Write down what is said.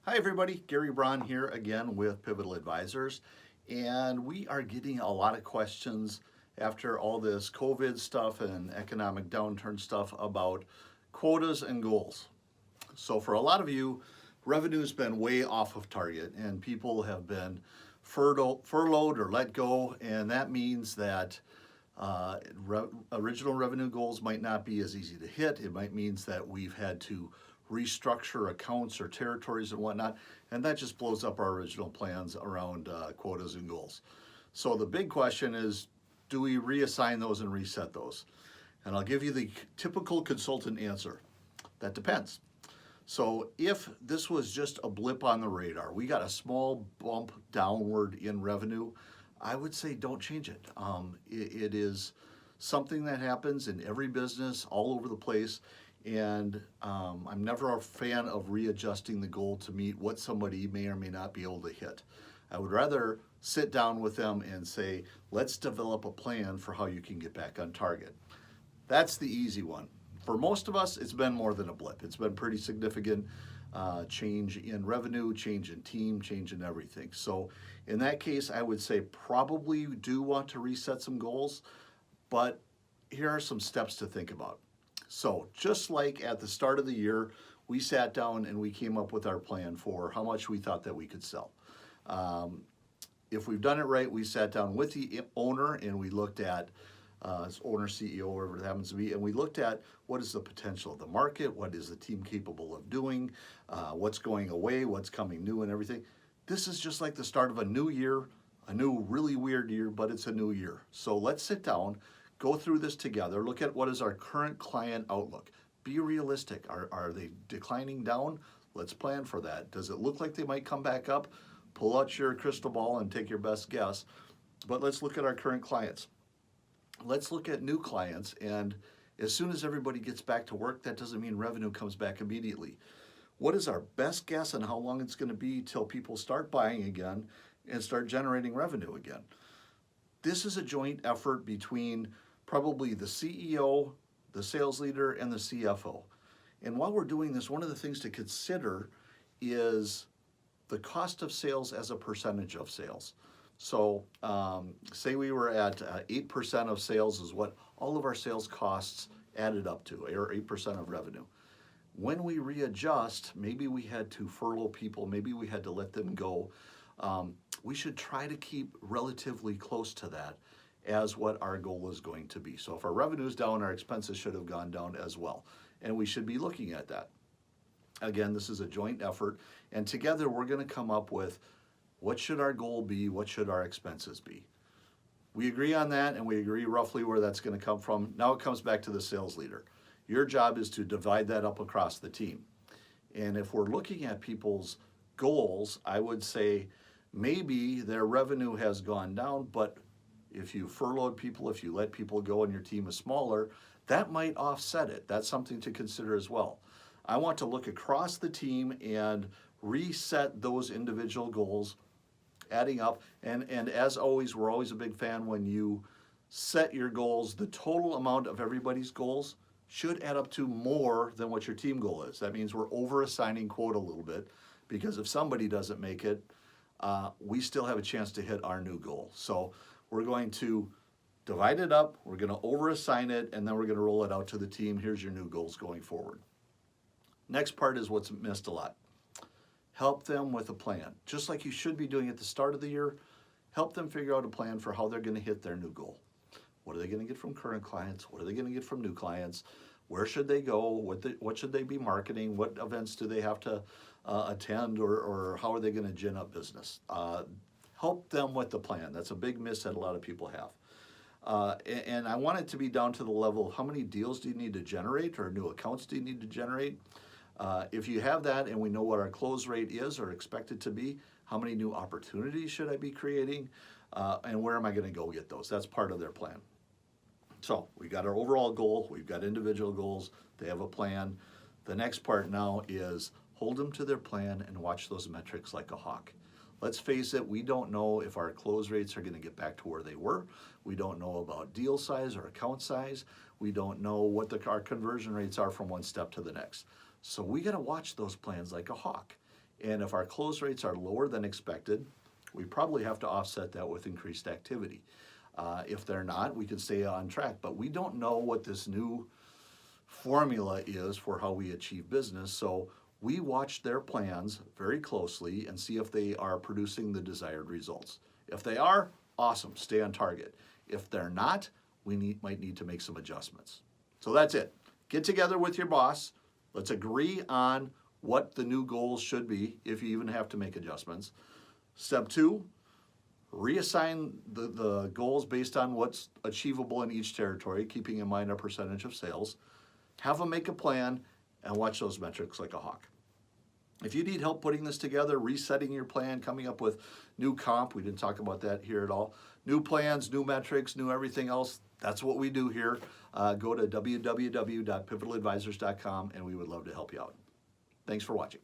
Hi everybody, Gary Braun here again with Pivotal Advisors, and we are getting a lot of questions after all this COVID stuff and economic downturn stuff about quotas and goals. So for a lot of you, revenue's been way off of target and people have been furloughed or let go, and that means that original revenue goals might not be as easy to hit. It might means that we've had to restructure accounts or territories and whatnot, and that just blows up our original plans around quotas and goals. So the big question is, do we reassign those and reset those? And I'll give you the typical consultant answer. That depends. So if this was just a blip on the radar, we got a small bump downward in revenue, I would say don't change it. It is something that happens in every business all over the place, and I'm never a fan of readjusting the goal to meet what somebody may or may not be able to hit. I would rather sit down with them and say, let's develop a plan for how you can get back on target. That's the easy one. For most of us, it's been more than a blip. It's been pretty significant change in revenue, change in team, change in everything. So in that case, I would say probably do want to reset some goals, but here are some steps to think about. So just like at the start of the year, we sat down and we came up with our plan for how much we thought that we could sell. If we've done it right, we sat down with the owner and we looked at owner, CEO, whatever it happens to be, and we looked at what is the potential of the market, what is the team capable of doing, what's going away, what's coming new and everything. This is just like the start of a new year, a new really weird year, but it's a new year. So let's sit down, go through this together, look at what is our current client outlook. Be realistic. Are they declining down? Let's plan for that. Does it look like they might come back up? Pull out your crystal ball and take your best guess. But let's look at our current clients. Let's look at new clients, and as soon as everybody gets back to work, that doesn't mean revenue comes back immediately. What is our best guess on how long it's going to be till people start buying again and start generating revenue again? This is a joint effort between probably the CEO, the sales leader, and the CFO. And while we're doing this, one of the things to consider is the cost of sales as a percentage of sales. So say we were at 8% of sales is what all of our sales costs added up to, or 8% of revenue. When we readjust, maybe we had to furlough people, maybe we had to let them go. We should try to keep relatively close to that as what our goal is going to be. So if our revenue is down, our expenses should have gone down as well. And we should be looking at that. Again, this is a joint effort, and together we're going to come up with what should our goal be, what should our expenses be. We agree on that, and we agree roughly where that's going to come from. Now it comes back to the sales leader. Your job is to divide that up across the team. And if we're looking at people's goals, I would say maybe their revenue has gone down, but if you furloughed people, if you let people go and your team is smaller, that might offset it. That's something to consider as well. I want to look across the team and reset those individual goals, adding up. And as always, we're always a big fan when you set your goals, the total amount of everybody's goals should add up to more than what your team goal is. That means we're over assigning quota a little bit, because if somebody doesn't make it, we still have a chance to hit our new goal. So we're going to divide it up, we're going to over assign it, and then we're going to roll it out to the team. Here's your new goals going forward. Next part is what's missed a lot. Help them with a plan. Just like you should be doing at the start of the year, help them figure out a plan for how they're going to hit their new goal. What are they going to get from current clients? What are they going to get from new clients? Where should they go? What should they be marketing? What events do they have to attend, or how are they going to gin up business? Help them with the plan. That's a big miss that a lot of people have. And I want it to be down to the level of how many deals do you need to generate, or new accounts do you need to generate? If you have that and we know what our close rate is or expected to be, how many new opportunities should I be creating, and where am I going to go get those? That's part of their plan. So we got our overall goal, we've got individual goals, they have a plan. The next part now is hold them to their plan and watch those metrics like a hawk. Let's face it, we don't know if our close rates are going to get back to where they were. We don't know about deal size or account size. We don't know what our conversion rates are from one step to the next. So we got to watch those plans like a hawk. And if our close rates are lower than expected, we probably have to offset that with increased activity. If they're not, we can stay on track. But we don't know what this new formula is for how we achieve business. So we watch their plans very closely and see if they are producing the desired results. If they are, awesome, stay on target. If they're not, we might need to make some adjustments. So that's it. Get together with your boss. Let's agree on what the new goals should be, if you even have to make adjustments. Step 2, reassign the goals based on what's achievable in each territory, keeping in mind our percentage of sales. Have them make a plan and watch those metrics like a hawk. If you need help putting this together, resetting your plan, coming up with new comp, we didn't talk about that here at all, new plans, new metrics, new everything else, that's what we do here. Go to www.pivataladvisors.com and we would love to help you out. Thanks for watching.